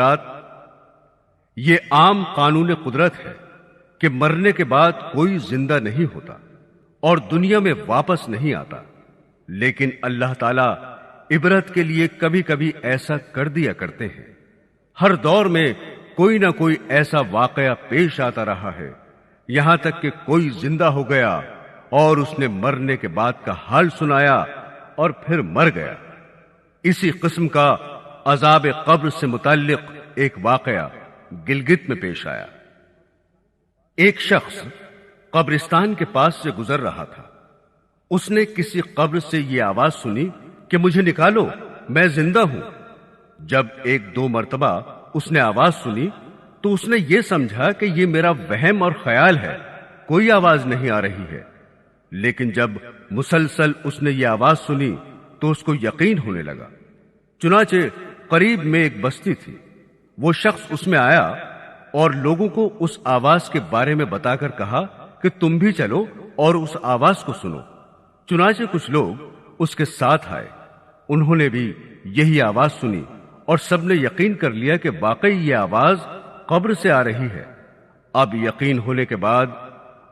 رات یہ عام قانون قدرت ہے کہ مرنے کے بعد کوئی زندہ نہیں ہوتا اور دنیا میں واپس نہیں آتا، لیکن اللہ تعالیٰ عبرت کے لیے کبھی کبھی ایسا کر دیا کرتے ہیں۔ ہر دور میں کوئی نہ کوئی ایسا واقعہ پیش آتا رہا ہے، یہاں تک کہ کوئی زندہ ہو گیا اور اس نے مرنے کے بعد کا حال سنایا اور پھر مر گیا۔ اسی قسم کا عذاب قبر سے متعلق ایک واقعہ گلگت میں پیش آیا۔ ایک شخص قبرستان کے پاس سے گزر رہا تھا۔ اس نے کسی قبر سے یہ آواز سنی کہ مجھے نکالو، میں زندہ ہوں۔ جب ایک دو مرتبہ اس نے آواز سنی تو اس نے یہ سمجھا کہ یہ میرا وہم اور خیال ہے، کوئی آواز نہیں آ رہی ہے۔ لیکن جب مسلسل اس نے یہ آواز سنی تو اس کو یقین ہونے لگا۔ چنانچہ قریب میں ایک بستی تھی، وہ شخص اس میں آیا اور لوگوں کو اس آواز کے بارے میں بتا کر کہا کہ تم بھی چلو اور اس آواز کو سنو۔ چنانچہ کچھ لوگ اس کے ساتھ آئے، انہوں نے بھی یہی آواز سنی اور سب نے یقین کر لیا کہ واقعی یہ آواز قبر سے آ رہی ہے۔ اب یقین ہونے کے بعد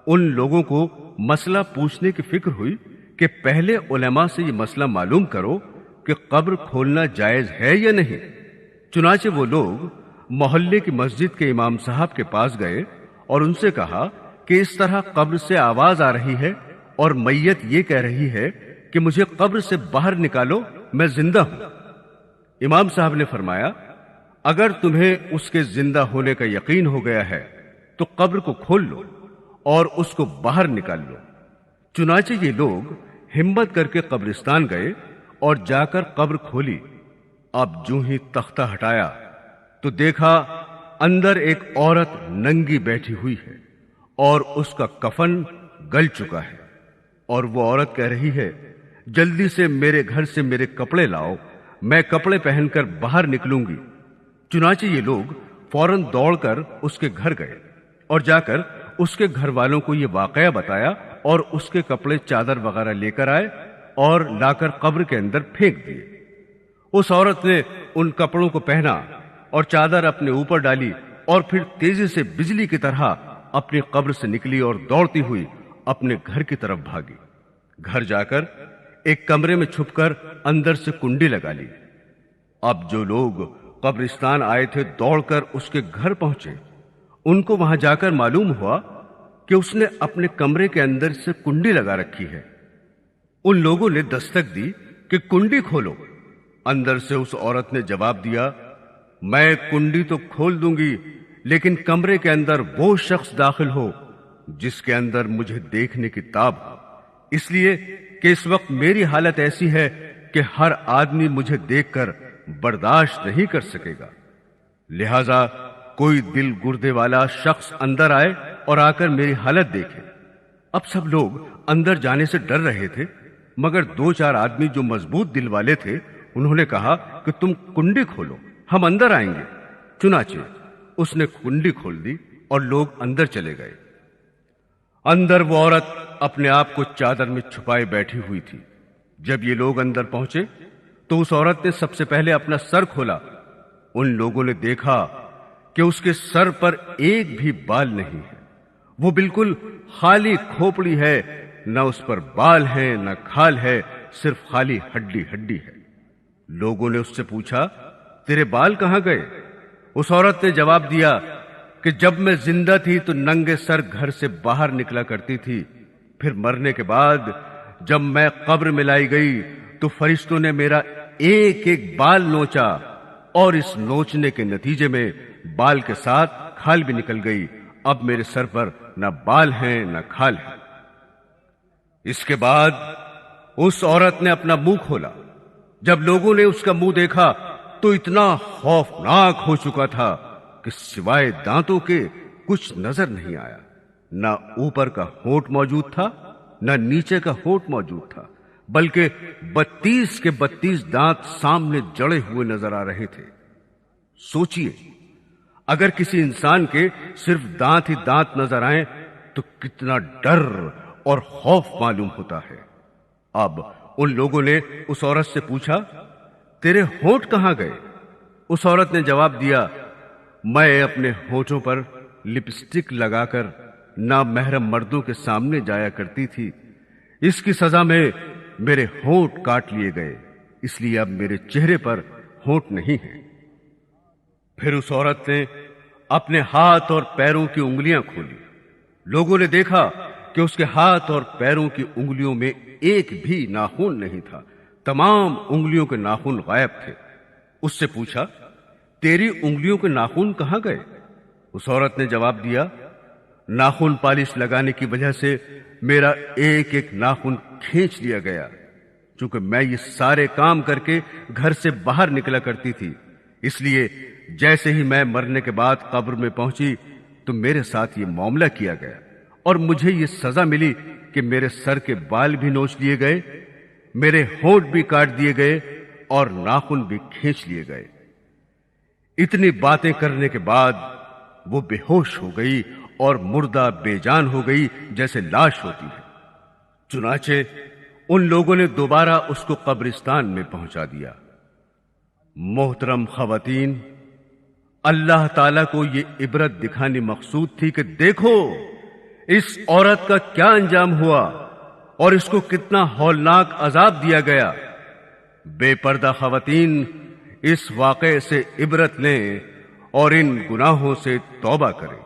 ان لوگوں کو مسئلہ پوچھنے کی فکر ہوئی کہ پہلے علماء سے یہ مسئلہ معلوم کرو کہ قبر کھولنا جائز ہے یا نہیں۔ چنانچہ وہ لوگ محلے کی مسجد کے امام صاحب کے پاس گئے اور ان سے کہا کہ اس طرح قبر سے آواز آ رہی ہے اور میت یہ کہہ رہی ہے کہ مجھے قبر سے باہر نکالو، میں زندہ ہوں۔ امام صاحب نے فرمایا اگر تمہیں اس کے زندہ ہونے کا یقین ہو گیا ہے تو قبر کو کھول لو اور اس کو باہر نکال لو۔ چنانچہ یہ لوگ ہمت کر کے قبرستان گئے اور جا کر قبر کھولی۔ اب جو ہی تختہ ہٹایا تو دیکھا اندر ایک عورت ننگی بیٹھی ہوئی ہے اور اس کا کفن گل چکا ہے، اور وہ عورت کہہ رہی ہے جلدی سے میرے گھر سے میرے کپڑے لاؤ، میں کپڑے پہن کر باہر نکلوں گی۔ چنانچہ یہ لوگ فوراً دوڑ کر اس کے گھر گئے اور جا کر اس کے گھر والوں کو یہ واقعہ بتایا اور اس کے کپڑے چادر وغیرہ لے کر آئے اور لا کر قبر کے اندر پھینک دیے۔ اس عورت نے ان کپڑوں کو پہنا اور چادر اپنے اوپر ڈالی اور پھر تیزی سے بجلی کی طرح اپنی قبر سے نکلی اور دوڑتی ہوئی اپنے گھر کی طرف بھاگی۔ گھر جا کر ایک کمرے میں چھپ کر اندر سے کنڈی لگا لی۔ اب جو لوگ قبرستان آئے تھے دوڑ کر اس کے گھر پہنچے، ان کو وہاں جا کر معلوم ہوا کہ اس نے اپنے کمرے کے اندر سے کنڈی لگا رکھی ہے۔ ان لوگوں نے دستک دی کہ کنڈی کھولو۔ اندر سے اس عورت نے جواب دیا میں کنڈی تو کھول دوں گی، لیکن کمرے کے اندر وہ شخص داخل ہو جس کے اندر مجھے دیکھنے کی تاب ہو، اس لیے کہ اس وقت میری حالت ایسی ہے کہ ہر آدمی مجھے دیکھ کر برداشت نہیں کر سکے گا، لہذا کوئی دل گردے والا شخص اندر آئے اور آ کر میری حالت دیکھے۔ اب سب لوگ اندر جانے سے ڈر رہے تھے، مگر دو چار آدمی جو مضبوط دل والے تھے انہوں نے کہا کہ تم کنڈی کھولو، ہم اندر آئیں گے۔ چنانچہ اس نے کنڈی کھول دی اور لوگ اندر چلے گئے۔ اندر وہ عورت اپنے آپ کو چادر میں چھپائے بیٹھی ہوئی تھی۔ جب یہ لوگ اندر پہنچے تو اس عورت نے سب سے پہلے اپنا سر کھولا۔ ان لوگوں نے دیکھا کہ اس کے سر پر ایک بھی بال نہیں ہے، وہ بالکل خالی کھوپڑی ہے، نہ اس پر بال ہیں نہ کھال ہے، صرف خالی ہڈی ہڈی ہے۔ لوگوں نے اس سے پوچھا تیرے بال کہاں گئے؟ اس عورت نے جواب دیا کہ جب میں زندہ تھی تو ننگے سر گھر سے باہر نکلا کرتی تھی، پھر مرنے کے بعد جب میں قبر میں لائی گئی تو فرشتوں نے میرا ایک ایک بال نوچا، اور اس نوچنے کے نتیجے میں بال کے ساتھ کھال بھی نکل گئی۔ اب میرے سر پر نہ بال ہیں نہ کھال ہے۔ اس کے بعد اس عورت نے اپنا منہ کھولا۔ جب لوگوں نے اس کا منہ دیکھا تو اتنا خوفناک ہو چکا تھا کہ سوائے دانتوں کے کچھ نظر نہیں آیا، نہ اوپر کا ہونٹ موجود تھا نہ نیچے کا ہونٹ موجود تھا، بلکہ 32 کے 32 دانت سامنے جڑے ہوئے نظر آ رہے تھے۔ سوچئے اگر کسی انسان کے صرف دانت ہی دانت نظر آئیں تو کتنا ڈر اور خوف معلوم ہوتا ہے۔ اب ان لوگوں نے اس عورت سے پوچھا تیرے ہونٹ کہاں گئے؟ اس عورت نے جواب دیا میں اپنے ہونٹوں پر لپسٹک لگا کر نامحرم مردوں کے سامنے جایا کرتی تھی، اس کی سزا میں میرے ہونٹ کاٹ لیے گئے، اس لیے اب میرے چہرے پر ہونٹ نہیں ہیں۔ پھر اس عورت نے اپنے ہاتھ اور پیروں کی انگلیاں کھولی۔ لوگوں نے دیکھا کہ اس کے ہاتھ اور پیروں کی انگلیوں میں ایک بھی ناخن نہیں تھا، تمام انگلیوں کے ناخن غائب تھے۔ اس سے پوچھا، تیری انگلیوں کے ناخن کہاں گئے؟ اس عورت نے جواب دیا، ناخن پالش لگانے کی وجہ سے میرا ایک ایک ناخن کھینچ لیا گیا۔ چونکہ میں یہ سارے کام کر کے گھر سے باہر نکلا کرتی تھی، اس لیے جیسے ہی میں مرنے کے بعد قبر میں پہنچی تو میرے ساتھ یہ معاملہ کیا گیا، اور مجھے یہ سزا ملی کہ میرے سر کے بال بھی نوچ لیے گئے، میرے ہونٹ بھی کاٹ دیے گئے اور ناخن بھی کھینچ لیے گئے۔ اتنی باتیں کرنے کے بعد وہ بے ہوش ہو گئی اور مردہ بے جان ہو گئی جیسے لاش ہوتی ہے۔ چنانچہ ان لوگوں نے دوبارہ اس کو قبرستان میں پہنچا دیا۔ محترم خواتین، اللہ تعالیٰ کو یہ عبرت دکھانی مقصود تھی کہ دیکھو اس عورت کا کیا انجام ہوا اور اس کو کتنا ہولناک عذاب دیا گیا۔ بے پردہ خواتین اس واقعے سے عبرت لیں اور ان گناہوں سے توبہ کریں۔